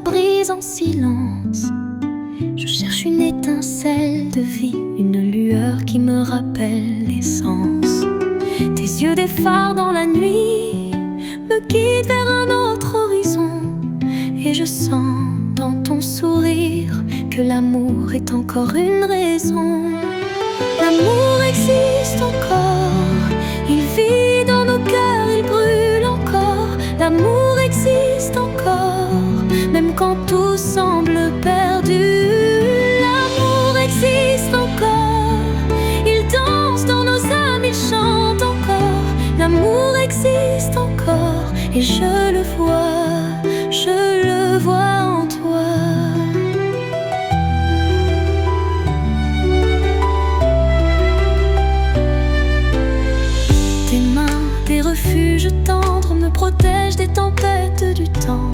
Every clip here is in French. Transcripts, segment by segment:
brise en silence. Je cherche une étincelle de vie, une lueur qui me rappelle l'essence. Tes yeux des phares dans la nuit me guident vers un autre horizon. Et je sens dans ton sourire que l'amour est encore une raison. L'amour existe encore, il vit dans nos cœurs, il brûle encore. L'amour existe encore, même quand tout semble perdu. L'amour existe encore, il danse dans nos âmes, il chante encore. L'amour existe encore, et je le vois en toi. Tes mains, des refuges tendres me protègent des tempêtes du temps.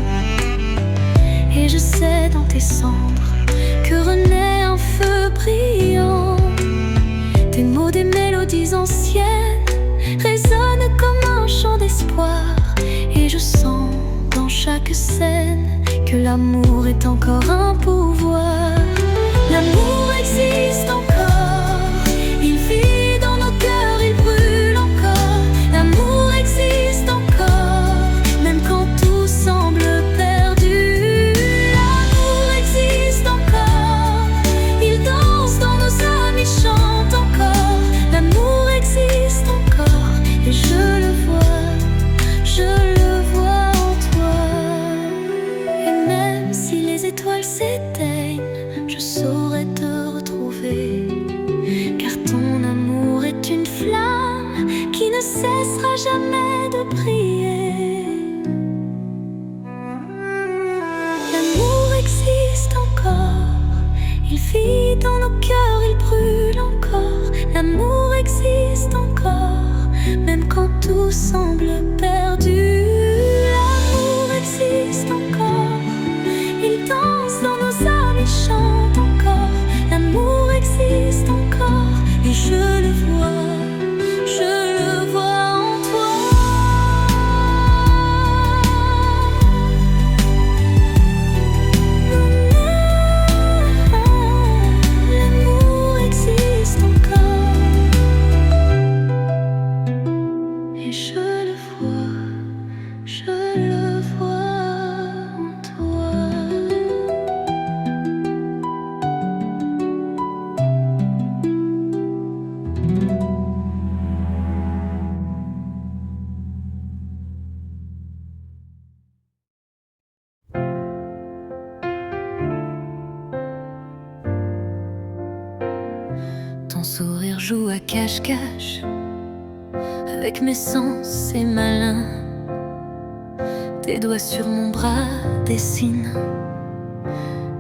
Et je sais dans tes cendres que renaît un feu brillant. Tes mots, des mélodies anciennes résonnent comme un chant d'espoir. Et je sens dans chaque scène que l'amour est encore un pouvoir. L'amour existe encore, il vit dans nos cœurs, il brûle encore. L'amour existe encore, même quand tout semble perdu. L'amour existe encore, il danse dans nos âmes, il chante encore. L'amour existe encore, et je le vois en toi. Et même si les étoiles s'éteignent, je saurai te retrouver, car ton amour est une flamme qui ne cessera jamais de briller. L'amour existe encore, il vit dans nos cœurs, il brûle encore. L'amour existe encore, même quand tout semble perdu. L'amour existe encore, il danse dans nos âmes, il chante encore. L'amour existe encore, et je le vois en toi. L'amour existe encore, et je le vois en toi. Ton sourire joue à cache-cache avec mes sens, c'est malin. Tes doigts sur mon bras dessinent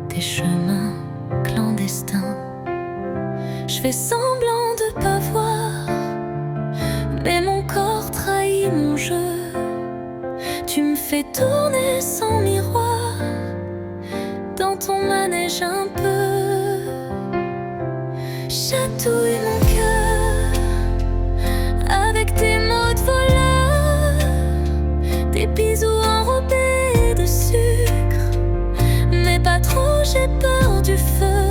tes chemins clandestins. Je fais semblant de pas voir, mais mon corps trahit mon jeu. Tu me fais tourner sans miroir dans ton manège un peu. Chatouille mon cœur avec tes mots de voleur, des bisous enrobés de sucre, mais pas trop, j'ai peur du feu.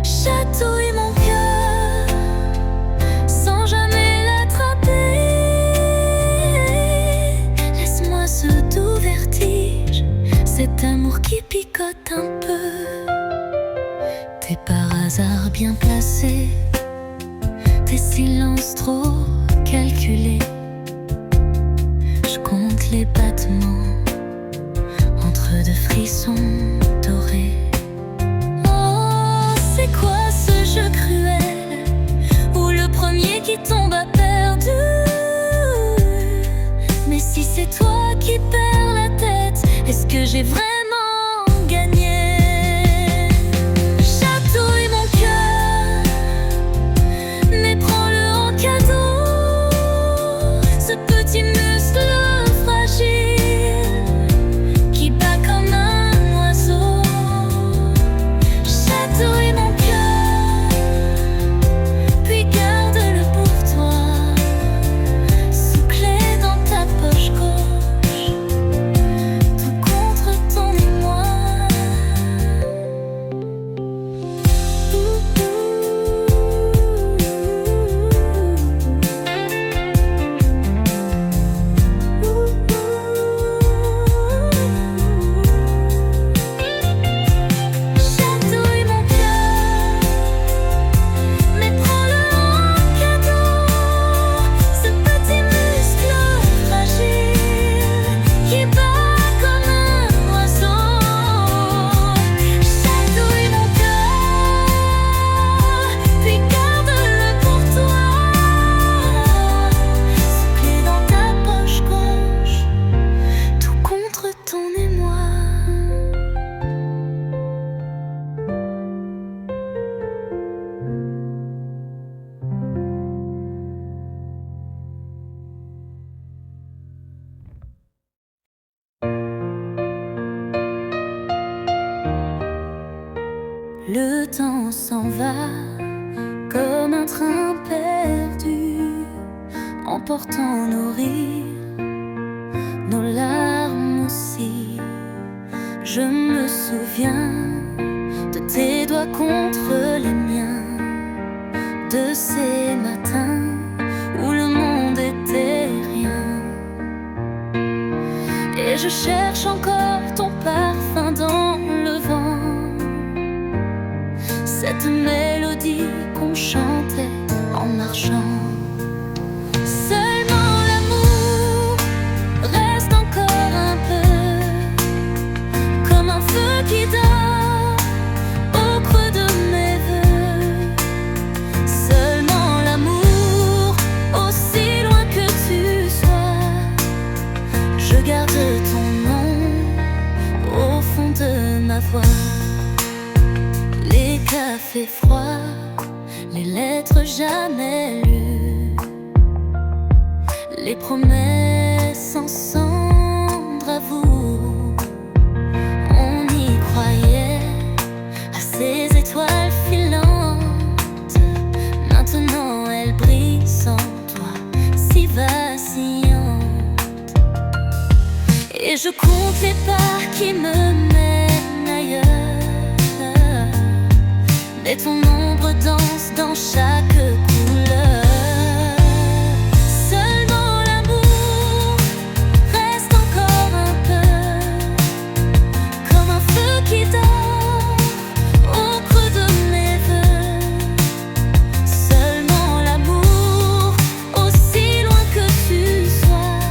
Chatouille mon cœur sans jamais l'attraper. Laisse-moi ce doux vertige, cet amour qui picote un peu. T'es par hasard bien placé, tes silences trop calculés. Je compte les battements entre deux frissons dorés. Oh, c'est quoi ce jeu cruel où le premier qui tombe a perdu? Mais si c'est toi qui perds la tête, est-ce que j'ai vraiment gagné? Petit muscle fragile qui bat comme un oiseau. Chatouille mon cœur, puis garde-le pour toi, sous clé dans ta poche gauche, tout contre ton temps s'en va comme un train perdu, emportant nos rires, nos larmes aussi. Je me souviens de tes doigts contre les miens, de ces matins où le monde était rien. Et je cherche encore ton parfum dans le vent, cette mélodie qu'on chantait en marchant. Seulement l'amour reste encore un peu, comme un feu qui dort au creux de mes voeux. Seulement l'amour, aussi loin que tu sois, je garde ton nom au fond de ma voix. Les cafés froids, les lettres jamais lues, les promesses en cendres à vous. On y croyait à ces étoiles filantes, maintenant elles brillent sans toi, si vacillantes. Et je compte les pas qui me mènent ailleurs, et ton ombre danse dans chaque couleur. Seulement l'amour reste encore un peu, comme un feu qui dort au creux de mes voeux. Seulement l'amour, aussi loin que tu sois,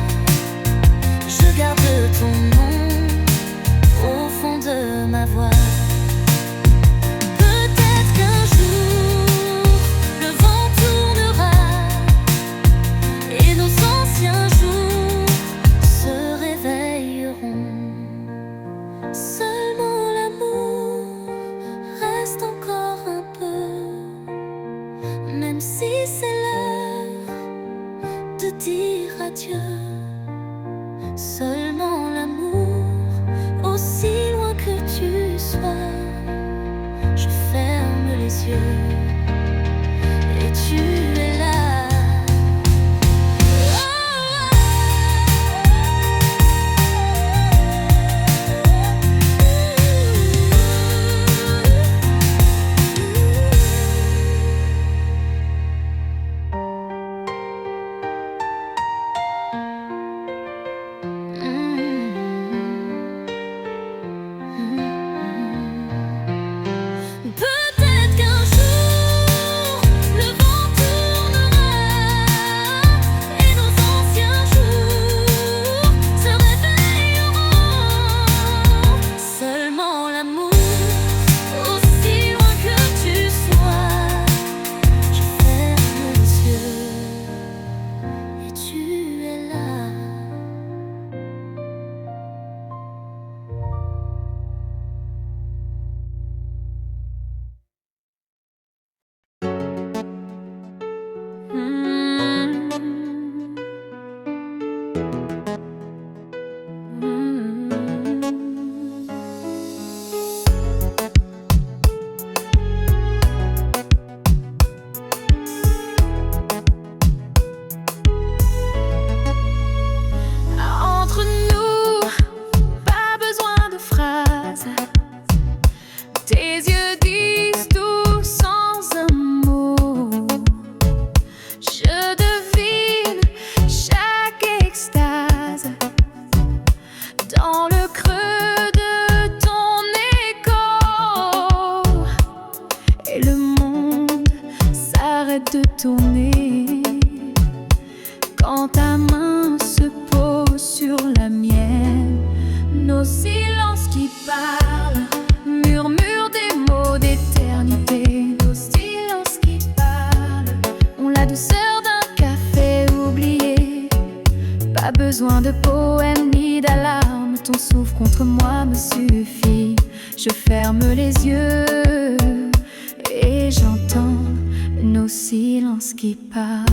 je garde ton nom au fond de ma voix. Seulement l'amour reste encore un peu, même si c'est l'heure de dire adieu. Seulement l'amour, aussi loin que tu sois, je ferme les yeux et tu es là. De tourner quand ta main se pose sur la mienne. Nos silences qui parlent murmurent des mots d'éternité. Nos silences qui parlent ont la douceur d'un café oublié. Pas besoin de poèmes ni d'alarmes, ton souffle contre moi me suffit. Je ferme les yeux et j'entends nos silences qui parlent.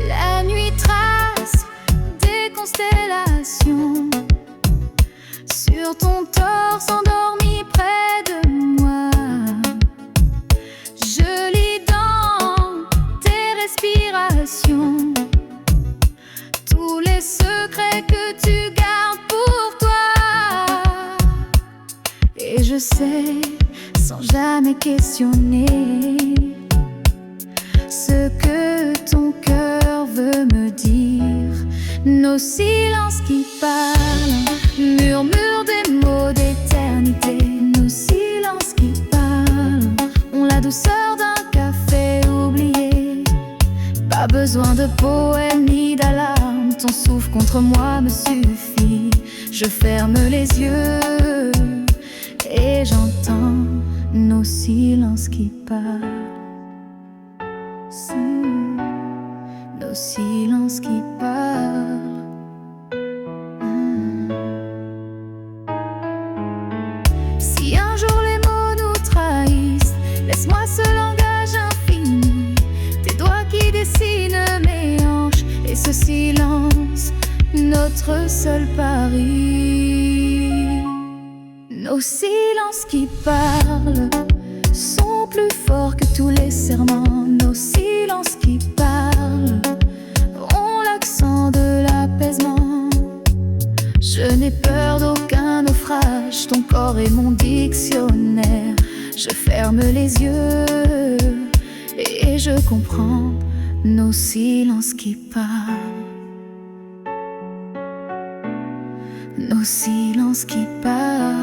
La nuit secrets que tu gardes pour toi. Et je sais, sans jamais questionner, ce que ton cœur veut me dire. Nos silences qui parlent murmurent des mots d'éternité. Nos silences qui parlent ont la douceur d'un café oublié. Pas besoin de poème ni d'alarme, ton souffle contre moi me suffit. Je ferme les yeux et j'entends nos silences qui parlent. Nos silences qui parlent. Si un jour les mots nous trahissent, laisse-moi ce langage infini, tes doigts qui dessinent mes hanches, et ce silence, notre seul pari. Nos silences qui parlent sont plus forts que tous les serments. Nos silences qui parlent ont l'accent de l'apaisement. Je n'ai peur d'aucun naufrage, ton corps est mon dictionnaire. Je ferme les yeux et je comprends nos silences qui parlent. Nos silences qui parlent.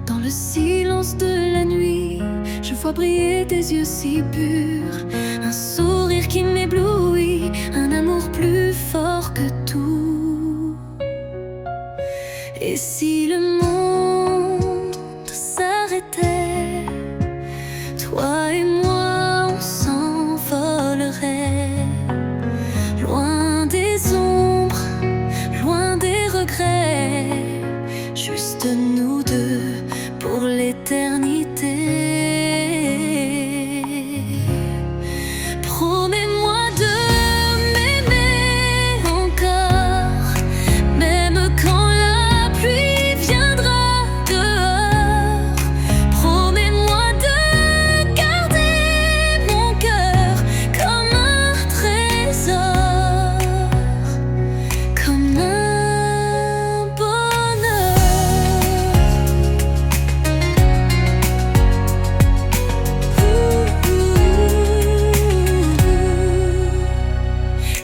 Dans le silence de la nuit, je vois briller tes yeux si purs, un sourire qui m'éblouit, un amour plus fort que tout. Et si le monde s'arrêtait, toi et moi on s'envolerait, loin des ombres, loin des regrets, juste nous deux pour l'éternité. Promets-moi de m'aimer encore, même quand la pluie viendra dehors. Promets-moi de garder mon cœur comme un trésor, comme un bonheur.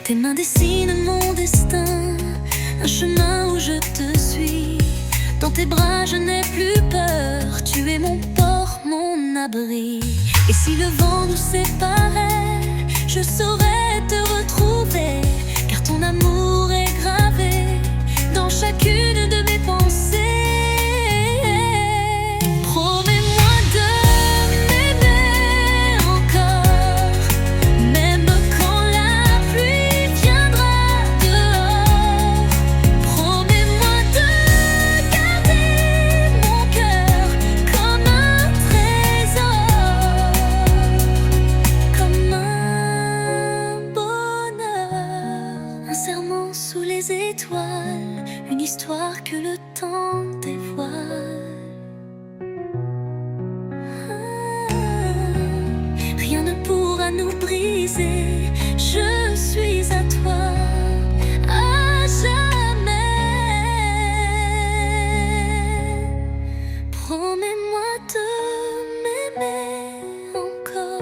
Tes mains dessinent mon destin, un chemin où je te suis. Dans tes bras je n'ai plus peur, tu es mon port, mon abri. Et si le vent nous séparait, je saurais te retrouver, car ton amour est gravé dans chacune de mes pensées. Promets-moi de m'aimer encore, même quand la pluie viendra dehors. Promets-moi de garder mon cœur comme un trésor, comme un bonheur. Un serment sous les étoiles, une histoire que le temps dévoile. Rien ne pourra nous briser, je suis à toi à jamais. Promets-moi de m'aimer encore,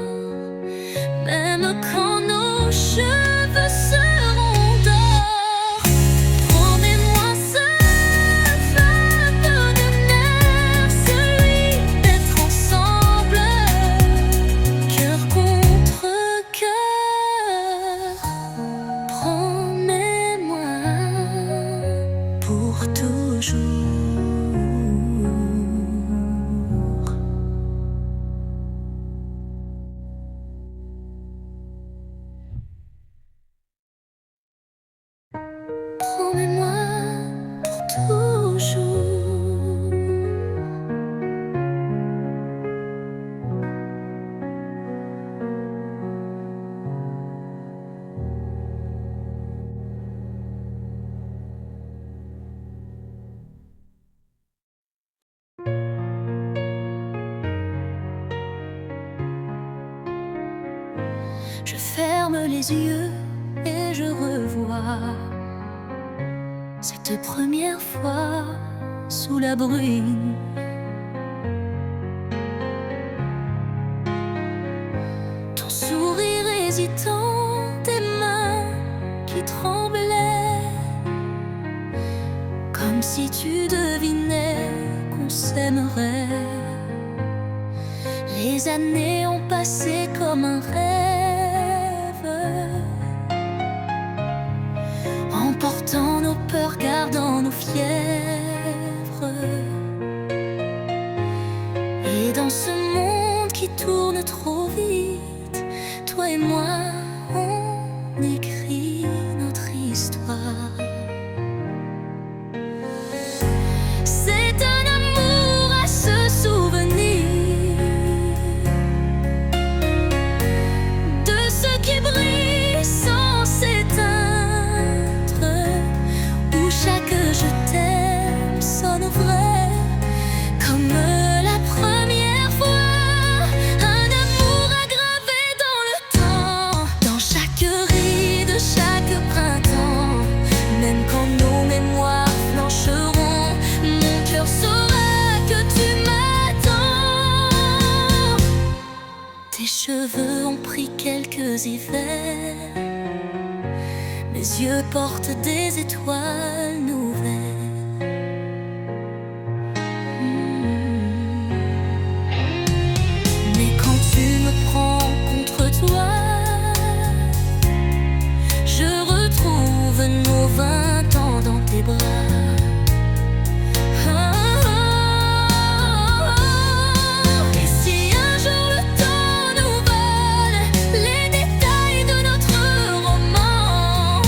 même quand nos cheveux seront d'or. Promets-moi ce feu de lumière, celui d'être ensemble, cœur contre cœur. Promets-moi pour toujours. Je ferme les yeux et je revois cette première fois sous la bruine. Ton sourire hésitant, tes mains qui tremblaient, comme si tu devinais qu'on s'aimerait. Les années ont passé comme un rêve, emportant nos peurs, gardant nos fièvres. Et dans ce monde qui tourne trop vite, toi et moi, on écrit notre histoire. C'est un amour à se souvenir, de ce qui brille sans s'éteindre, où chaque je t'aime sonne vrai comme la première fois. Un amour aggravé dans le temps, dans chaque ride, chaque printemps. Même quand nos mémoires flancheront, mon cœur saura que tu m'attends. Tes cheveux ont pris quelques hivers, mes yeux portent des étoiles nouvelles. Mais quand tu me prends contre toi, je retrouve nos 20 ans dans tes bras. Et si un jour le temps nous vole les détails de notre roman,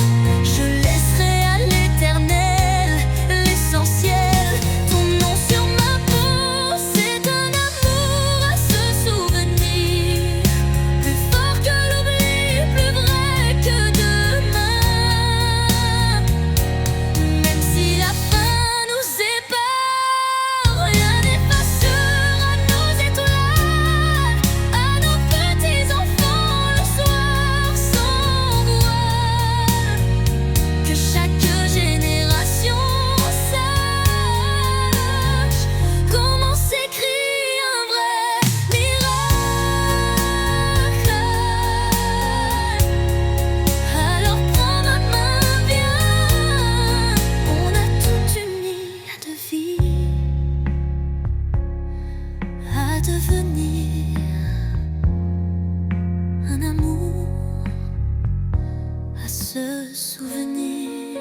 je laisserai à l'éternel l'essentiel, ton nom sur ma peau. C'est un amour à se souvenir, plus fort que l'oubli, plus vrai que demain. Même si la fin nous sépare, rien n'effacera nos étoiles, à nos petits-enfants le soir sans voile. Que chaque génération sache comment s'écrit un vrai miracle. Alors prends ma main, viens, on a tout uni à devenir un amour à se souvenir.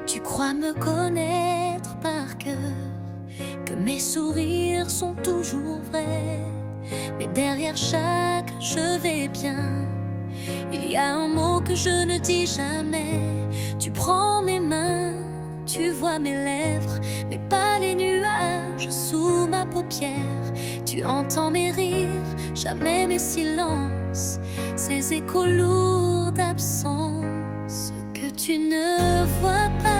Tu crois me connaître par cœur, que mes sourires sont toujours vrais, mais derrière chaque je vais bien, il y a un mot que je ne dis jamais. Tu prends mes mains, tu vois mes lèvres, mais pas les nuages sous ma paupière. Tu entends mes rires, jamais mes silences, ces échos lourds d'absence. Ce que tu ne vois pas,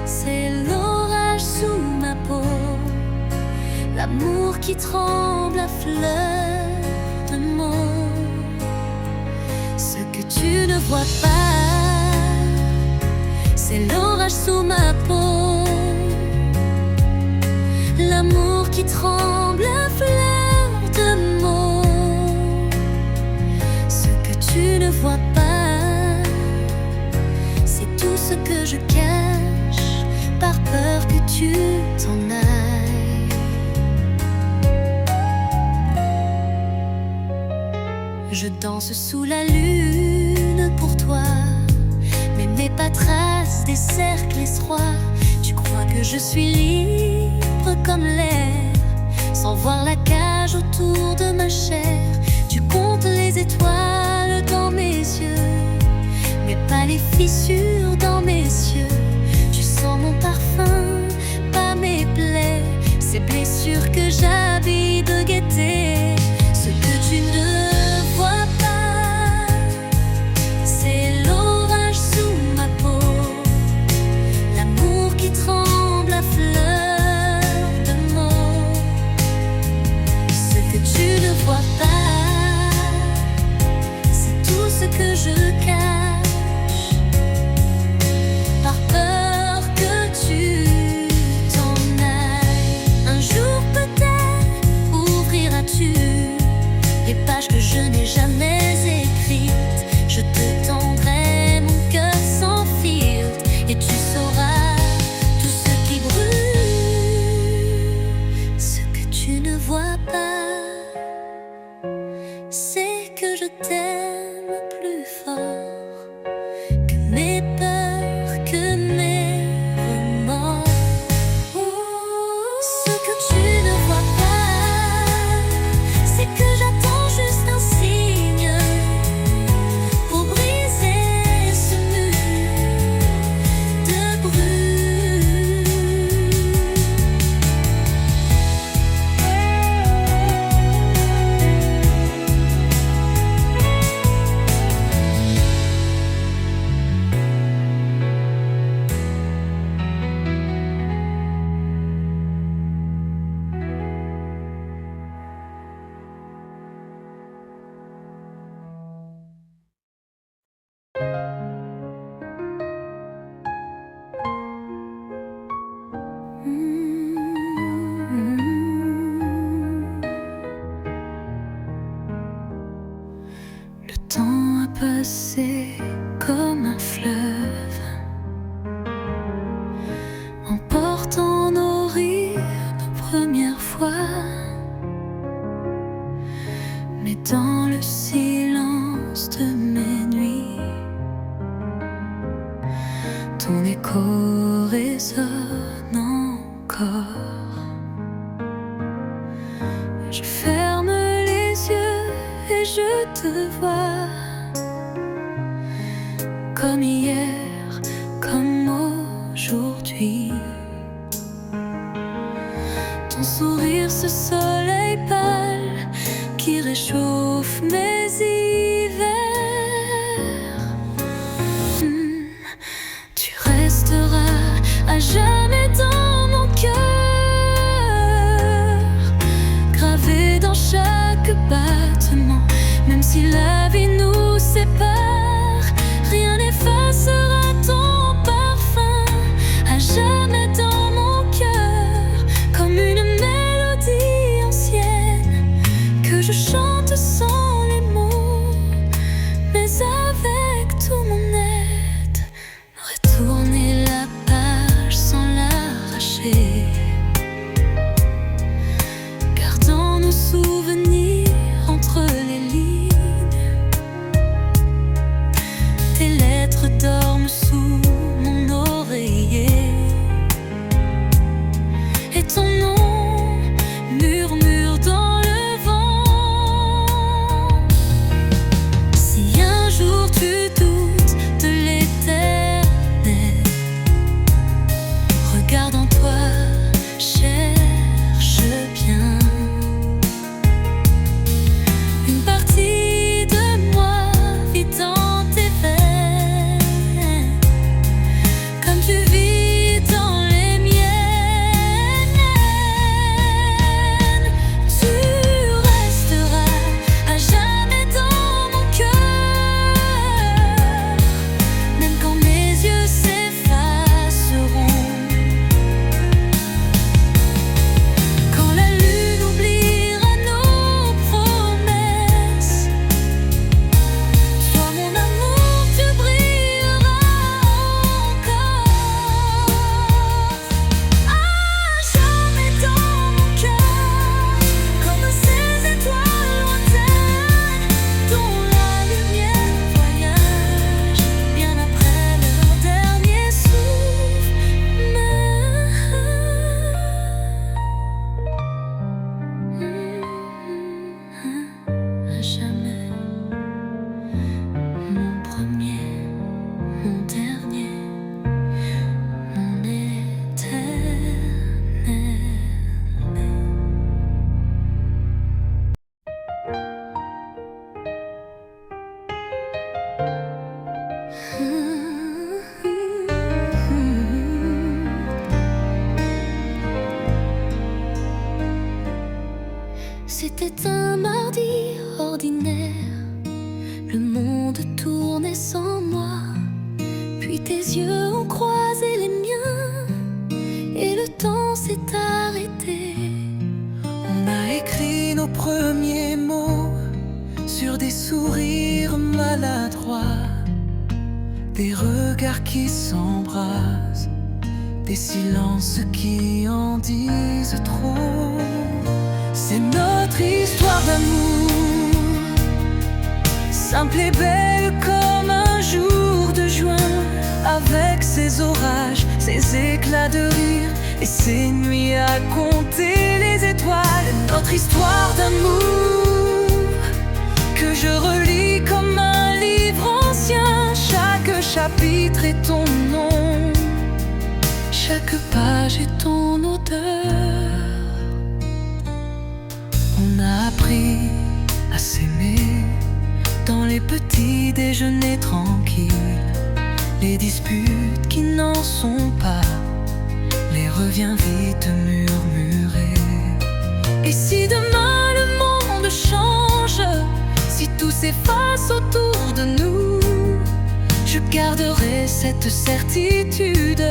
c'est l'orage sous ma peau, l'amour qui tremble à fleur de mots. Ce que tu ne vois pas, c'est l'orage sous ma peau, l'amour qui tremble à fleur de mots. Ce que tu ne vois pas, c'est tout ce que je cache, par peur que tu t'en ailles. Je danse sous la lune pour toi, mais mes pas tracent des cercles estroits. Tu crois que je suis libre comme l'air, sans voir la cage autour de ma chair. Tu comptes les étoiles dans mes yeux, mais pas les fissures dans mes yeux. Tu sens mon t'aime plus fort que mes peurs, que mes remords. Ce que tu ne vois pas, c'est que j'attends juste un signe pour briser ce mur de brume. Le temps a passé comme un fleuve, emportant nos rires de première fois. Mais dans le silence de mes nuits, ton écho résonne encore. Je ferme les yeux et je te vois, comme hier, comme aujourd'hui. Ton sourire, ce soleil pâle qui réchauffe mes hivers. Tu resteras à jamais dans mon cœur, gravé dans chaque battement. Même si la vie nous sépare, rien n'effacera ton parfum. À jamais dans mon cœur, comme une mélodie ancienne que je chante sans les mots, mais avec tout mon aide. Retourner la page sans l'arracher, gardant nos souvenirs entre les lignes. Tes lettres dorment sous mon oreiller, et ton nom murmure dans le vent. Si un jour tu doutes de l'éternel, regarde en toi, cherche bien. Une partie de moi vit dans tes veines, comme tu vis dans les miennes. Tu resteras à jamais dans mon cœur, même quand mes yeux s'effaceront. Quand la lune oubliera nos promesses, toi mon amour, tu brilleras encore. À jamais dans mon cœur, comme ces étoiles lointaines dont la lumière voyage bien après leur dernier souffle. À jamais, mon premier, mon dernier, mon éternel. C'était un mardi ordinaire, le monde tournait sans moi. Puis tes yeux ont croisé les miens, et le temps s'est arrêté. On a écrit nos premiers mots sur des sourires maladroits, des regards qui s'embrassent, des silences qui en disent trop. C'est notre histoire d'amour, simple et belle comme un jour de juin, avec ses orages, ses éclats de rire et ses nuits à compter les étoiles. Notre histoire d'amour que je relis comme un livre ancien. Chaque chapitre est ton nom, chaque page est ton odeur. On a appris à s'aimer dans les petits déjeuners tranquilles, les disputes qui n'en sont pas, les reviens vite murmurés. Et si demain le monde change, si tout s'efface autour de nous, je garderai cette certitude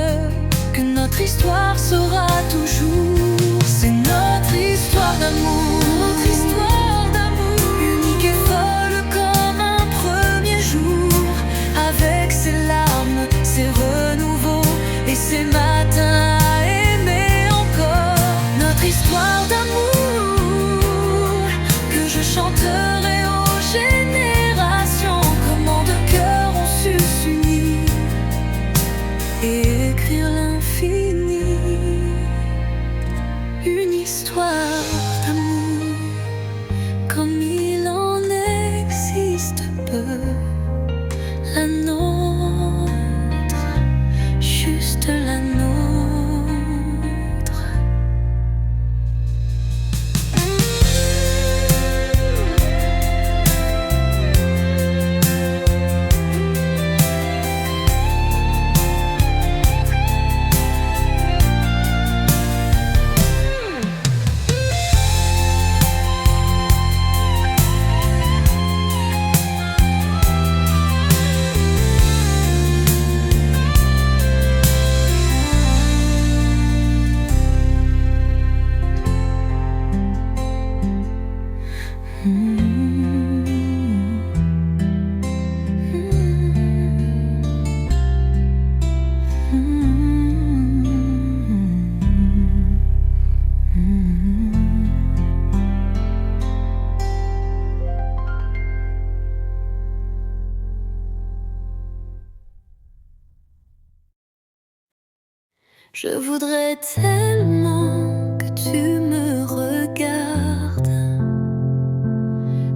que notre histoire sera toujours. C'est notre histoire d'amour, notre histoire d'amour, unique et folle comme un premier jour, avec ses larmes, ses renouveaux et ses matins à aimer encore. Notre histoire d'amour que je chanterai aux générations. Comment de cœurs ont su s'unir et écrire l'infini. Une histoire d'amour comme il en existe peu. La nôtre, juste la nôtre. Je voudrais tellement que tu me regardes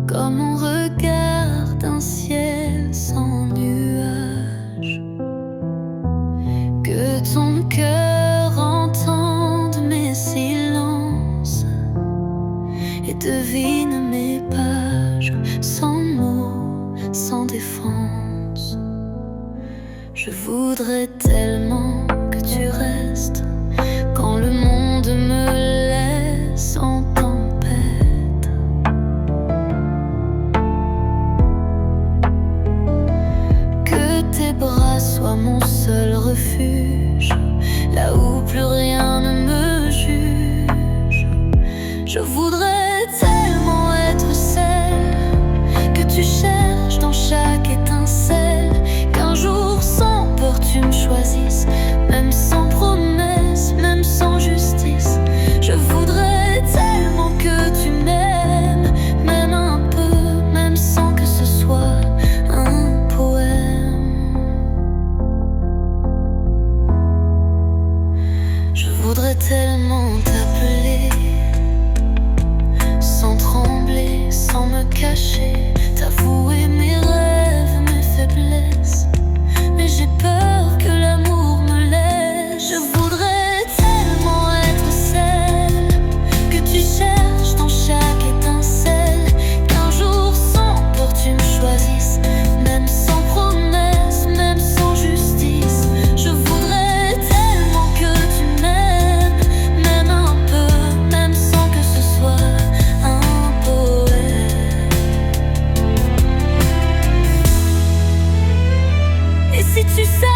comme on regarde un ciel sans nuages, que ton cœur entende mes silences et devine mes pages sans mots, sans défense. Je voudrais tellement que tu restes quand le monde me laisse en tempête, que tes bras soient mon seul refuge, là où plus rien ne me juge. Je voudrais tellement être celle que tu cherches dans chaque étincelle, qu'un jour sans peur tu me choisisses, même sans promesse, même sans justice. Je voudrais tellement que tu m'aimes, même un peu, même sans que ce soit un poème. Je voudrais tellement t'appeler, sans trembler, sans me cacher, t'avouer mes rêves, mes faiblesses. Mais j'ai peur que l'amour me laisse. Je voudrais tellement être celle que tu cherches dans chaque étincelle, qu'un jour sans peur tu me choisisses, même sans promesse, même sans justice. Je voudrais tellement que tu m'aimes, même un peu, même sans que ce soit un poème. Et si tu sais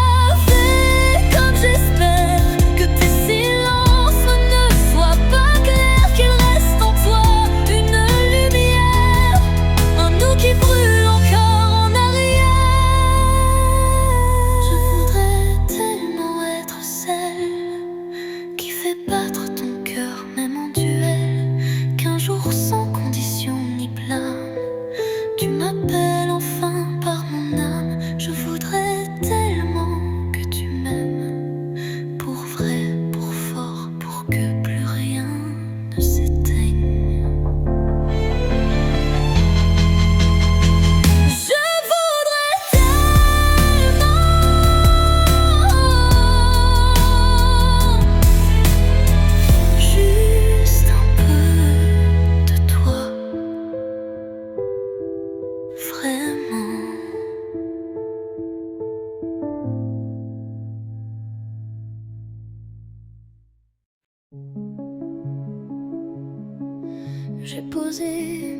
J'ai posé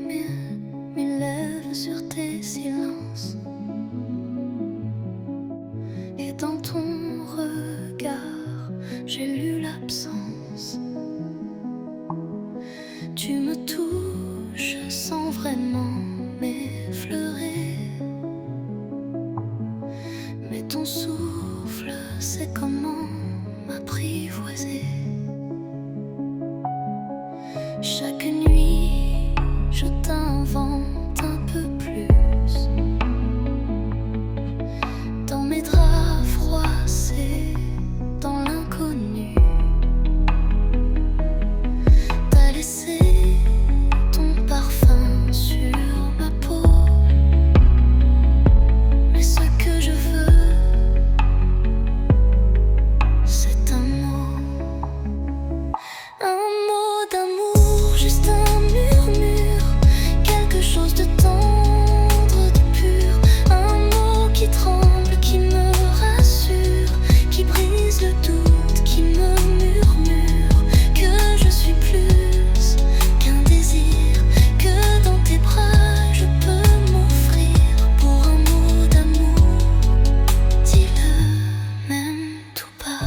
mes lèvres sur tes silences, et dans ton regard j'ai lu l'absence. Tu me touches sans vraiment m'effleurer, mais ton souffle sait comment m'apprivoiser. Chaque nuit, je t'invente un peu plus dans mes draps froissés, dans l'inconnu. T'as laissé ton parfum sur ma peau, mais ce que je veux, c'est un mot d'amour, juste un murmure, quelque chose de tendre, de pur, un mot qui tremble, qui me rassure, qui brise le doute, qui me murmure que je suis plus qu'un désir, que dans tes bras je peux m'offrir pour un mot d'amour. Dis-le même tout bas.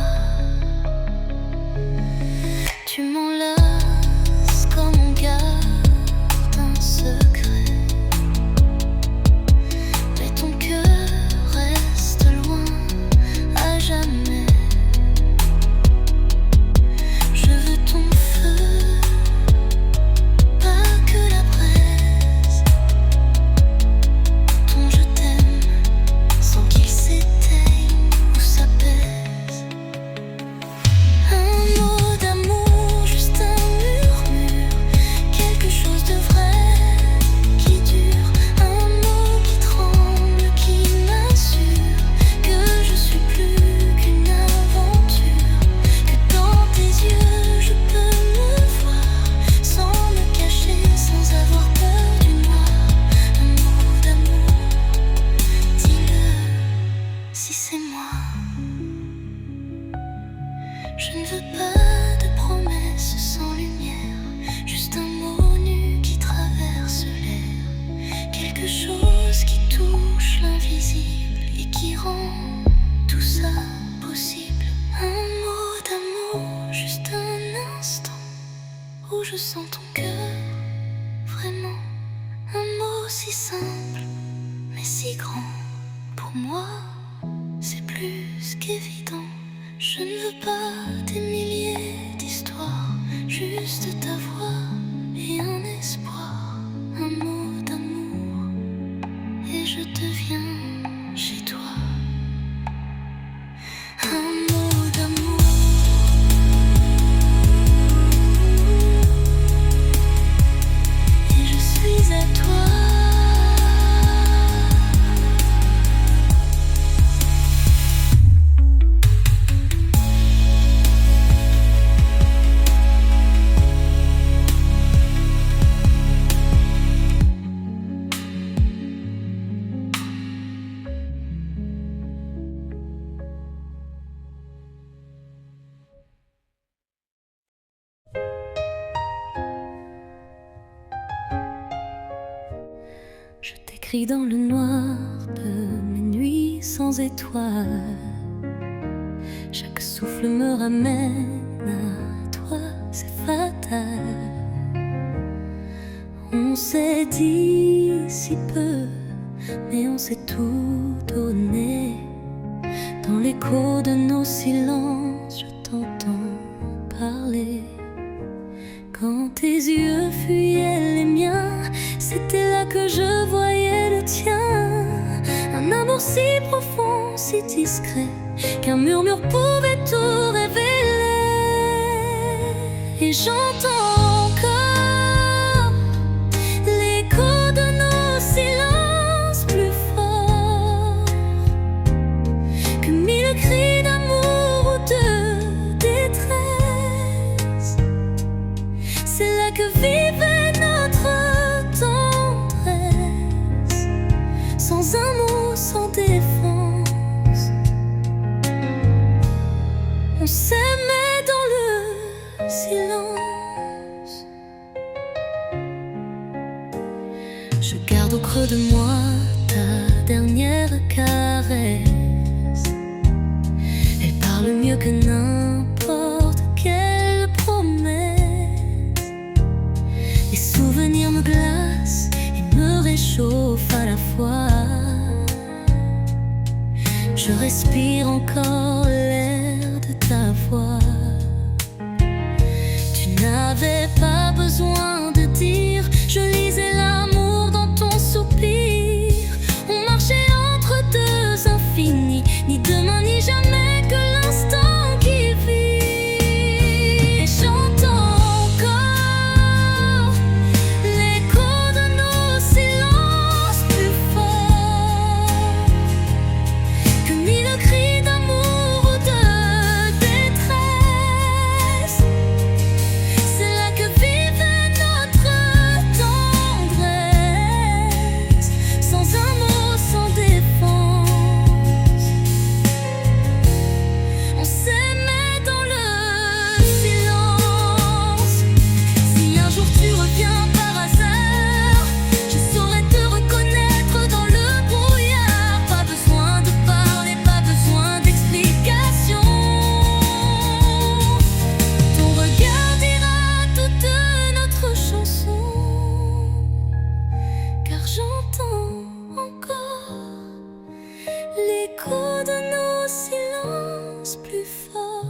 Tu m'enlaces comme on garde un secret, mais ton cœur reste loin à jamais. Je veux ton feu, pas que la braise, ton je t'aime sans qu'il s'éteigne ou s'apaise. Un mot d'amour, juste un murmure, quelque chose de vrai qui dure, un mot qui tremble, qui m'assure que je suis plus qu'une aventure, que dans tes yeux je peux me voir sans me cacher, sans avoir peur du noir. Un mot d'amour, dis-le si c'est moi. Je ne veux pas de promesses sans lumière, juste un mot nu qui traverse l'air, quelque chose qui touche l'invisible et qui rend tout ça possible. Un mot d'amour, juste un instant où je sens ton cœur, vraiment. Un mot si simple mais si grand, pour moi c'est plus qu'évident. Je ne veux pas des milliers d'histoires, juste ta voix et un espoir. Un mot d'amour et je deviens chez toi. Un mot d'amour et je suis à toi. Je t'écris dans le noir de mes nuits sans étoiles. Chaque souffle me ramène à toi, c'est fatal. On s'est dit si peu, mais on s'est tout donné. Dans l'écho de nos silences, je t'entends parler. Quand tes yeux fuyaient les miens, c'était là que je voyais le tien. Un amour si profond, si discret, qu'un murmure pouvait tout révéler. Et j'entends encore l'écho de nos silences plus fort que mille cris d'amour ou de détresse. C'est là que vivait notre tendresse, sans un mot, sans défense. On s'aimait dans le silence. au creux de moi ta dernière caresse. Elle parle mieux que n'importe quelle promesse. Les souvenirs me glacent et me réchauffent à la fois. Je respire encore l'air de ta voix. Tu n'avais pas besoin de dire, je lisais l'amour dans ton soupir. On marchait entre deux infinis, ni demain ni jamais que l'instant qui vit. Et j'entends encore l'écho de nos silences plus forts que mille cris d'amour ou de détresse. C'est là que vivait notre tendresse, sans un mot, sans défense. On s'aimait dans le silence. Si un jour tu reviens par hasard, je saurais te reconnaître dans le brouillard. Pas besoin de parler, pas besoin d'explication. Ton regard dira toute notre chanson, car j'entends encore l'écho de nos silences plus forts.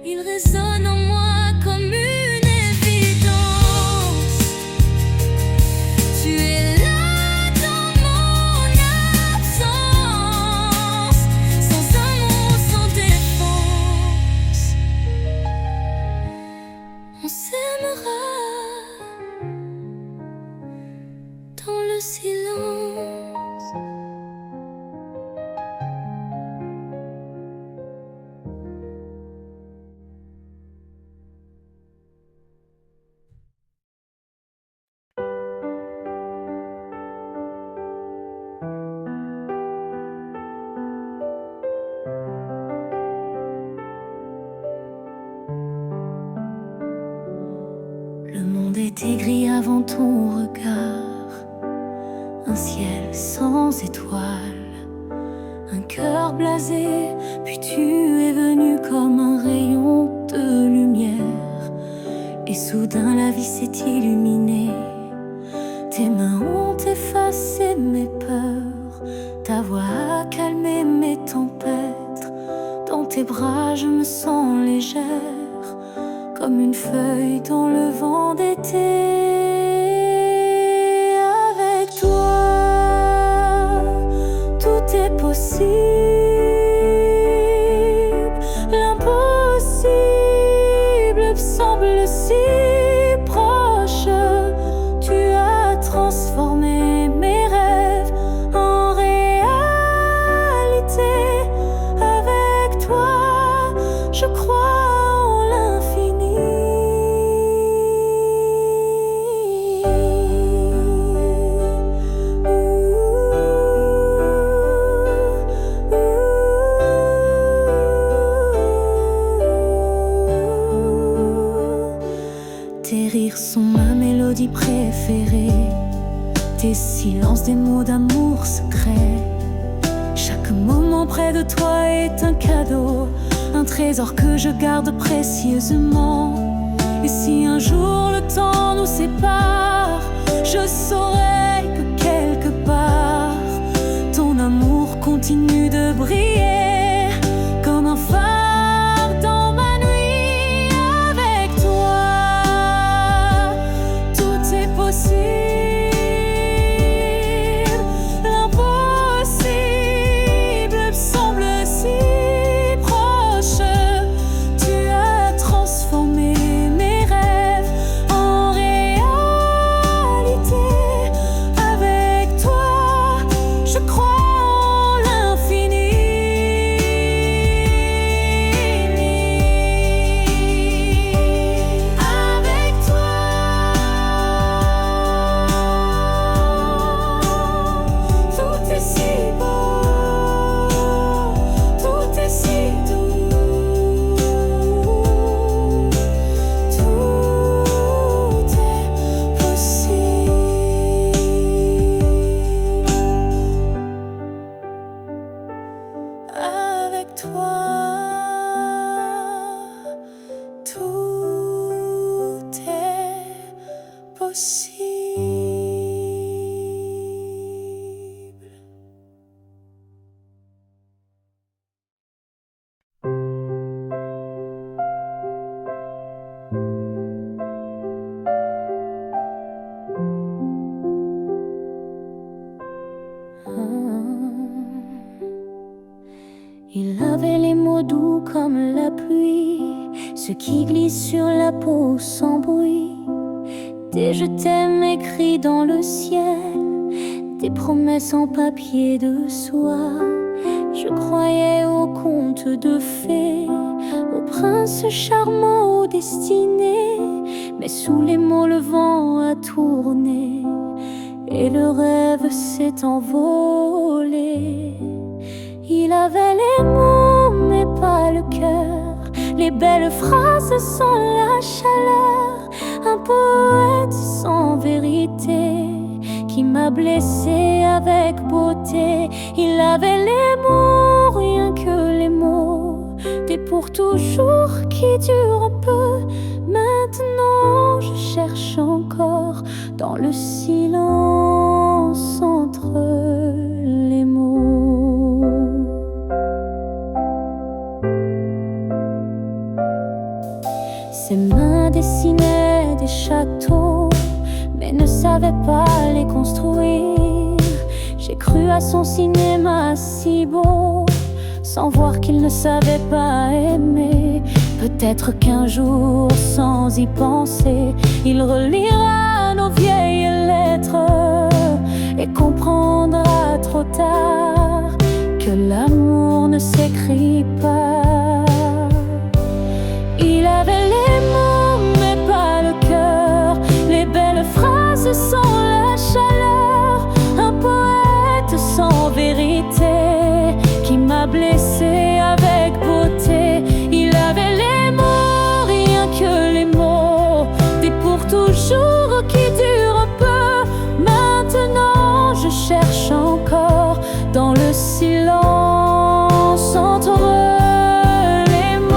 Il résonne en moi comme une évidence. Tu es là dans mon absence, sans un mot, sans défense. On s'aimera dans le silence. Le monde était gris avant ton regard, un ciel sans étoiles, un cœur blasé, puis tu es venu comme un rayon de lumière. Et soudain la vie s'est illuminée, tes mains ont effacé mes peurs, ta voix a calmé mes tempêtes. Dans tes bras je me sens légère, comme une feuille dans le vent d'été. Avec toi, tout est possible. L'impossible semble si proche. Tu as transformé mes rêves en réalité. Avec toi, je crois en l'infini. Tes rires sont ma mélodie préférée, tes silences des mots d'amour secret. Chaque moment près de toi est un cadeau, un trésor que je garde précieusement. Et si un jour le temps nous sépare, je saurai que quelque part ton amour continue de briller comme un phare dans ma nuit. Avec toi, tout est possible. L'impossible semble si proche. Tu as transformé mes rêves en réalité. Avec toi, je crois en l'infini. toi, tout est possible. Il avait les mots doux comme la pluie, ceux qui glissent sur la peau sans bruit. Des je t'aime écrits dans le ciel, des promesses en papier de soie. Je croyais aux contes de fées, aux princes charmants, aux destinées. Mais sous les mots le vent a tourné et le rêve s'est envolé. Il avait les mots mais pas le cœur, les belles phrases sans la chaleur. Un poète sans vérité qui m'a blessé avec beauté. Il avait les mots, rien que les mots, des pour toujours qui durent un peu. Maintenant je cherche encore dans le silence entre les mots. Ses mains dessinaient des châteaux, mais ne savaient pas les construire. J'ai cru à son cinéma si beau, sans voir qu'il ne savait pas aimer. Peut-être qu'un jour, sans y penser, il relira nos vieilles lettres et comprendra trop tard que l'amour ne s'écrit pas. Il avait les mots mais pas le cœur, les belles phrases sans la chaleur. Un poète sans vérité qui m'a blessé avec beauté. Il avait les mots, rien que les mots, des pour toujours qui durent un peu. Maintenant je cherche encore dans le silence entre les mots.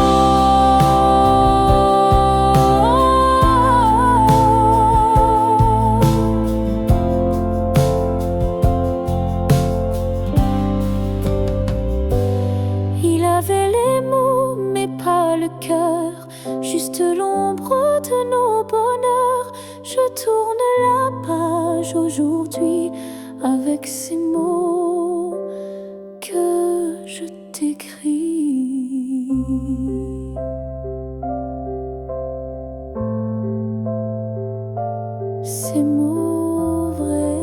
Il avait les mots mais pas le cœur, juste l'ombre de nos bonheurs. Je tourne la page aujourd'hui avec ces mots que je t'écris. Ces mots vrais.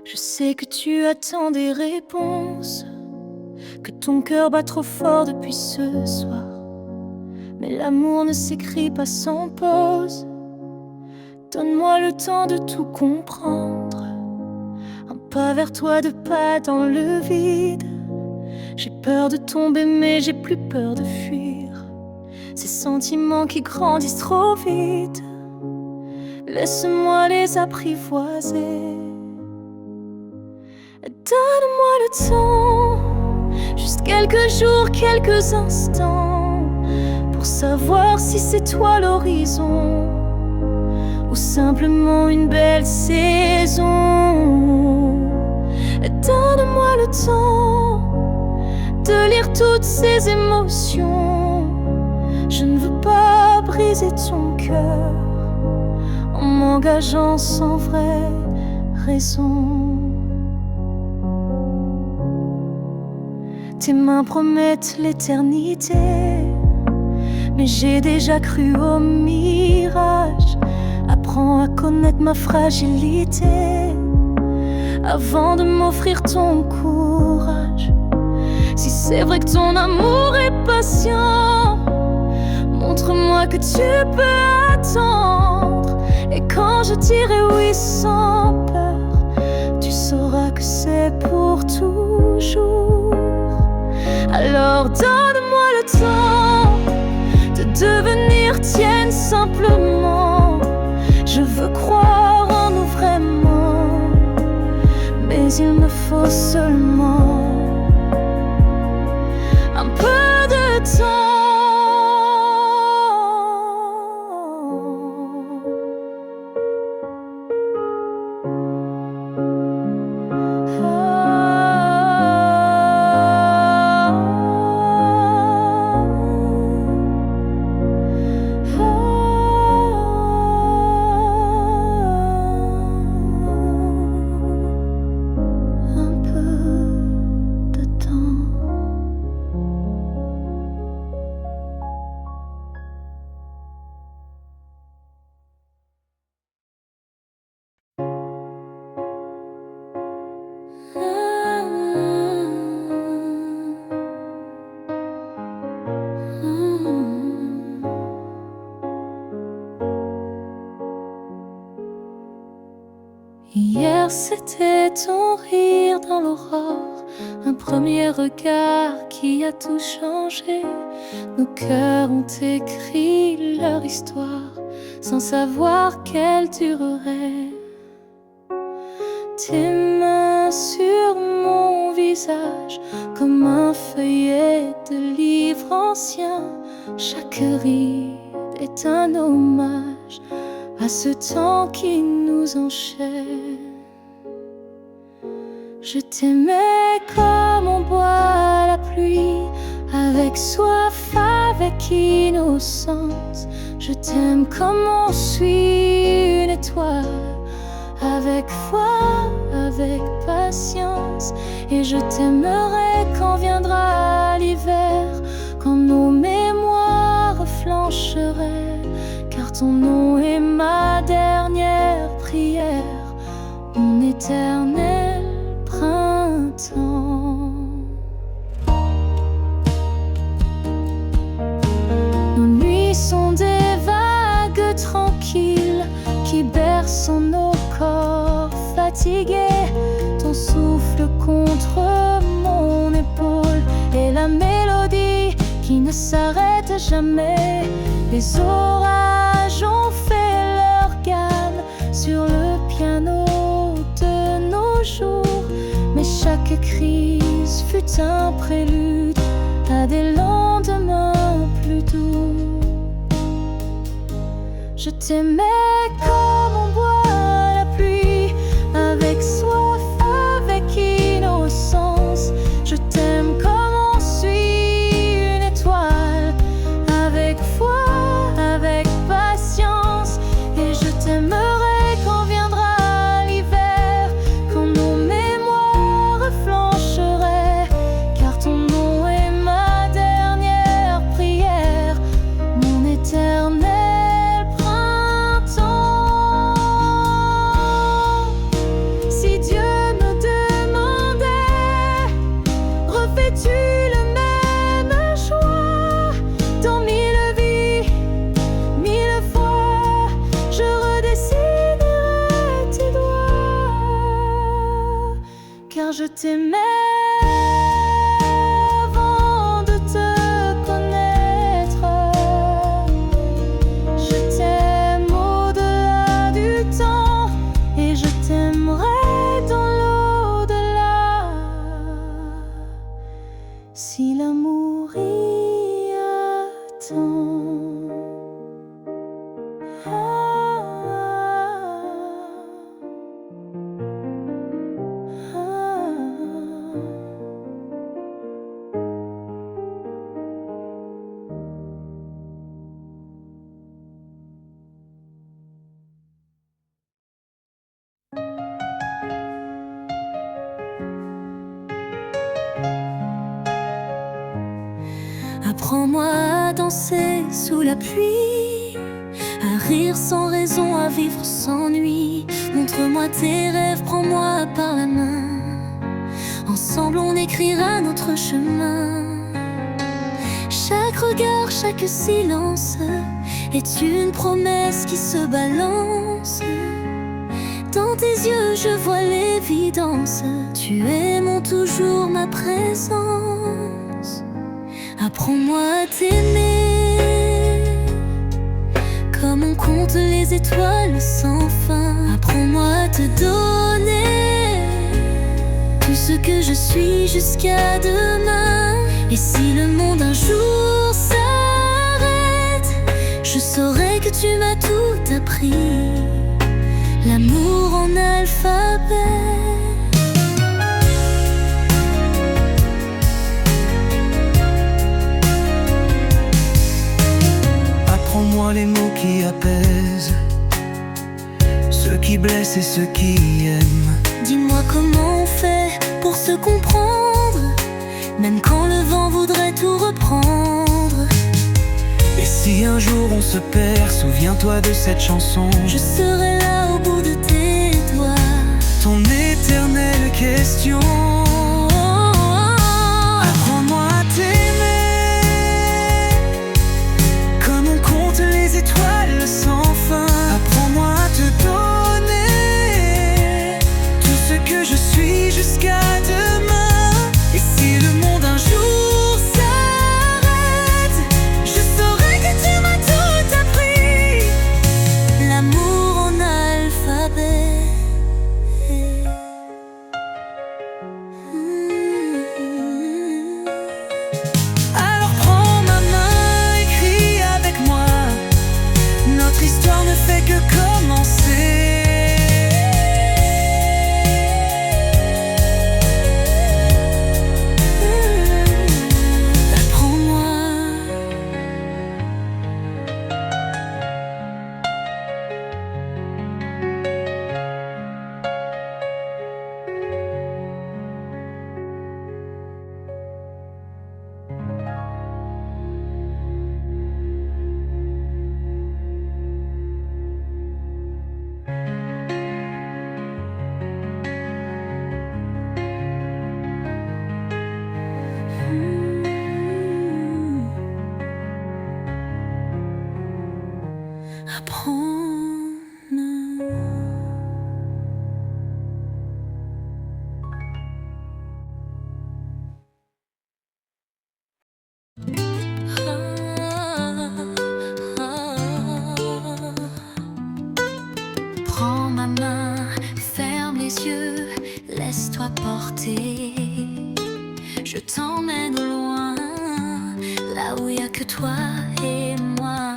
Je sais que tu attends des réponses, que ton cœur bat trop fort depuis ce soir. Mais l'amour ne s'écrit pas sans pause. Donne-moi le temps de tout comprendre. Un pas vers toi, deux pas dans le vide. J'ai peur de tomber mais j'ai plus peur de fuir. Ces sentiments qui grandissent trop vite, laisse-moi les apprivoiser. Donne-moi le temps, juste quelques jours, quelques instants, pour savoir si c'est toi l'horizon ou simplement une belle saison. Donne-moi le temps de lire toutes ces émotions. Je ne veux pas briser ton cœur en m'engageant sans vraie raison. Tes mains promettent l'éternité, mais j'ai déjà cru au mirage. Apprends à connaître ma fragilité avant de m'offrir ton courage. Si c'est vrai que ton amour est patient, montre-moi que tu peux attendre. Et quand je dirai oui sans peur, mais il me faut seulement un peu de temps. Hier c'était ton rire dans l'aurore, un premier regard qui a tout changé. Nos cœurs ont écrit leur histoire sans savoir qu'elle durerait. Tes mains sur mon visage comme un feuillet de livre ancien. Chaque ride est un hommage à ce temps qui nous enchaîne. Je t'aimais comme on boit la pluie, avec soif, avec innocence. Je t'aime comme on suit une étoile, avec foi, avec patience. Et je t'aimerai quand viendra l'hiver, quand nos mémoires flancheraient, car ton nom est ma dernière prière, mon éternel printemps. Nos nuits sont des vagues tranquilles qui bercent nos corps fatigués. Ton souffle contre mon épaule et la mélodie qui ne s'arrête jamais. Les orages ont fait leur gamme sur le piano de nos jours, mais chaque crise fut un prélude à des lendemains plus doux. Je t'aimais comme on boit la pluie, avec soif, avec innocence. Je t'aime comme on suit une étoile, avec foi, avec patience. Et je t'aimerai quand viendra l'hiver, quand nos mémoires flancheraient, car ton nom est ma dernière prière, mon éternel printemps. Si Dieu me demandait, refais-tu le même choix dans 1000 vies, 1000 fois, je redessinerai tes doigts, car je t'aimais avant de te connaître. Je t'aime au-delà du temps et je t'aimerai dans l'au-delà. Si l'amour y attend. Apprends-moi à danser sous la pluie, à rire sans raison, à vivre sans nuit. Montre-moi tes rêves, prends-moi par la main. Ensemble on écrira notre chemin. Chaque regard, chaque silence est une promesse qui se balance. Dans tes yeux je vois l'évidence, tu aimes toujours ma présence. Apprends-moi à t'aimer comme on compte les étoiles sans fin. Apprends-moi à te donner suis jusqu'à demain. Et si le monde un jour s'arrête, je saurai que tu m'as tout appris, l'amour en alphabet. Apprends-moi les mots qui apaisent, ceux qui blessent et ceux qui aiment. Dis-moi comment on fait pour se comprendre, même quand le vent voudrait tout reprendre. Et si un jour on se perd, souviens-toi de cette chanson. Je serai là au bout de tes doigts, ton éternelle question. Apprends-moi à t'aimer comme on compte les étoiles sans fin. Apprends-moi à te donner tout ce que je suis jusqu'à demain. Et si le monde un jour s'arrête, je saurai que tu m'as tout appris, l'amour en alphabet. Alors prends ma main, écris avec moi, notre histoire ne fait que commencer. Prends ma main, ferme les yeux, laisse-toi porter. Je t'emmène au loin, là où y a que toi et moi.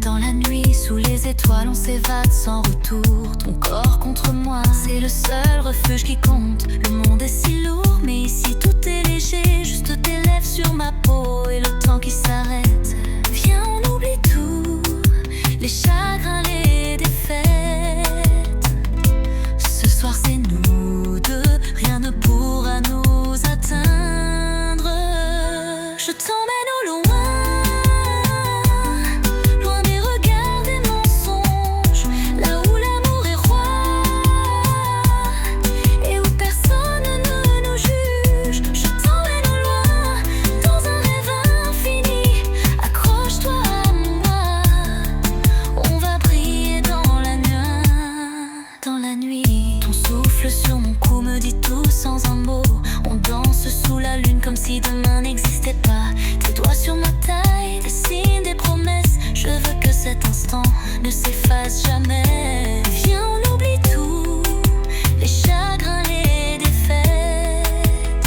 Dans la nuit, sous les étoiles, on s'évade sans retour. Ton corps contre moi, c'est le seul refuge qui compte. Le monde est si lourd, mais ici tout est léger. Juste tes lèvres sur ma peau et le temps qui s'arrête. Viens, on oublie tout, les chagrins, les défaites. Ce soir c'est nous deux, rien ne pourra nous atteindre. Je t'emmène au loin, loin des regards, des mensonges, là où l'amour est roi et où personne ne nous juge. Je t'emmène au loin, dans un rêve infini. Accroche-toi à moi, on va briller dans la nuit. Ton souffle sur mon cou me dit tout sans un mot. On danse sous la lune comme si demain n'existait pas. Tes doigts sur ma taille, des signes, des promesses. Je veux que cet instant ne s'efface jamais. Viens, on oublie tout, les chagrins, les défaites.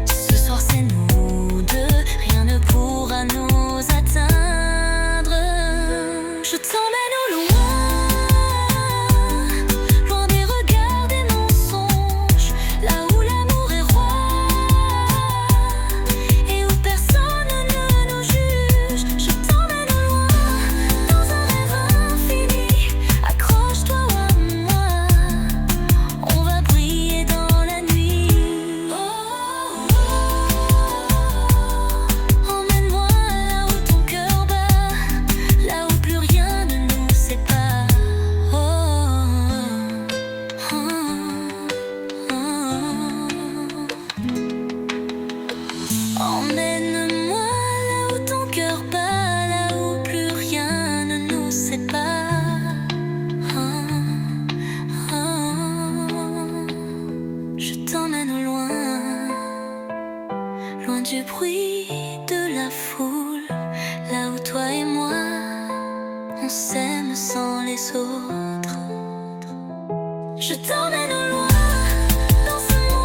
Ce soir c'est nous deux, rien ne pourra nous atteindre. Je t'emmène au loin, loin des regards, des mensonges, là où l'amour est roi et où personne ne nous juge. Je t'emmène au loin, dans un rêve infini. Accroche-toi à moi, on va briller dans la nuit. Emmène-moi là où ton cœur bat, là où plus rien ne nous sépare. Emmène-moi là où ton cœur bat, là où plus rien ne nous sépare. Je t'emmène au loin, loin du bruit de la foule, là où toi et moi on s'aime sans les autres. Je t'emmène au loin, dans ce monde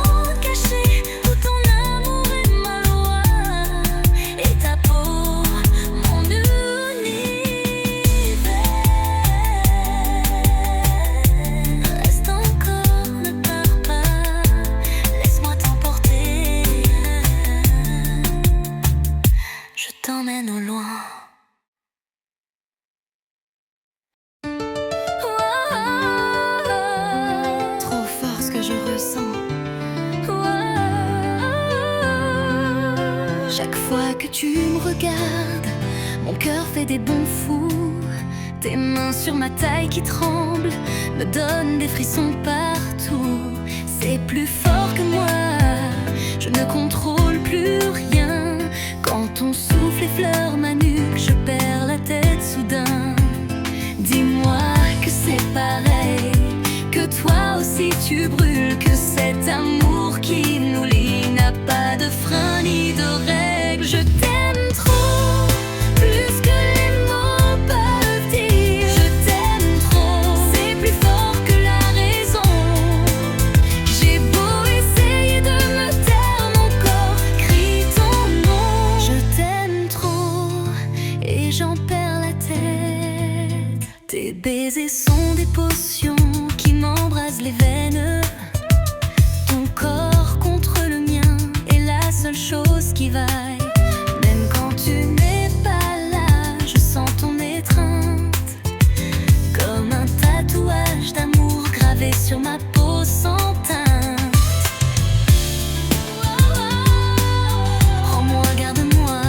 Chaque fois que tu me regardes, mon cœur fait des bonds fous. Tes mains sur ma taille qui tremblent me donnent des frissons partout. C'est plus fort que moi, je ne contrôle plus rien. Quand ton souffle effleure ma nuque, je perds la tête soudain. Dis-moi que c'est pareil, que toi aussi tu brûles, que cet amour qui nous lie n'a pas de frein ni de règles. Je t'aime trop, plus que les mots peuvent dire. Je t'aime trop, c'est plus fort que la raison. J'ai beau essayer de me taire, mon corps crie ton nom. Je t'aime trop et j'en perds la tête. Tes baisers sont des potions qui m'embrasent les veines. Ton corps contre le mien est la seule chose qui vaille. Même quand tu n'es pas là, je sens ton étreinte, comme un tatouage d'amour gravé sur ma peau sans teinte. Prends-moi, garde-moi,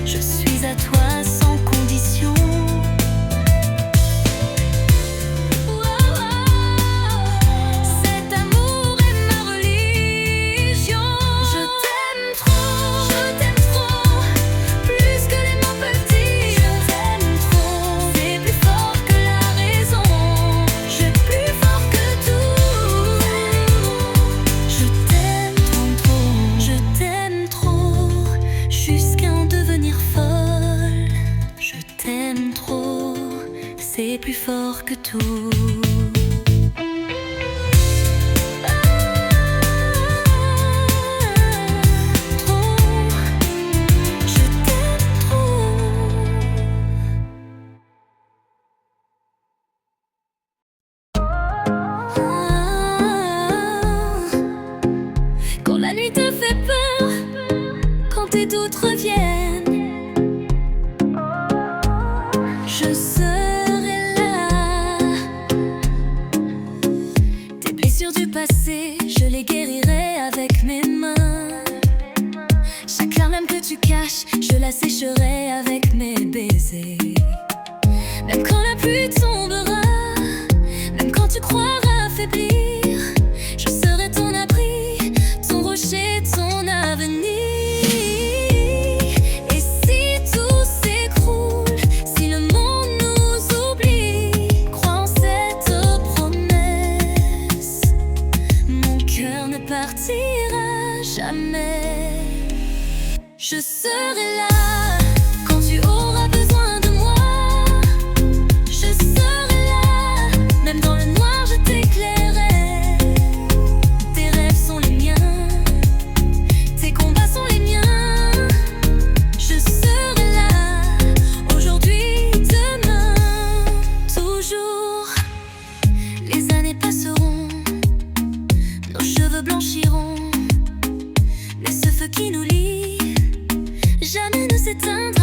je suis à toi sans condition. C'est plus fort que tout. Je t'aime trop. Quand la nuit te fait peur, quand tes doutes reviennent, je serai là. Tes blessures du passé, je les guérirai avec mes mains. Chaque larme même que tu caches, je la sécherai avec mes baisers. Même quand la pluie tombera, même quand tu croiras faiblir, je serai ton abri, ton rocher, ton avenir. Partira jamais. Je serai là quand tu auras besoin de moi. Je serai là, même dans le noir je t'éclairerai. Tes rêves sont les miens, tes combats sont les miens. Je serai là, aujourd'hui, demain, toujours. Les années passeront, nos cheveux blanchiront, mais ce feu qui nous lie jamais ne s'éteindra.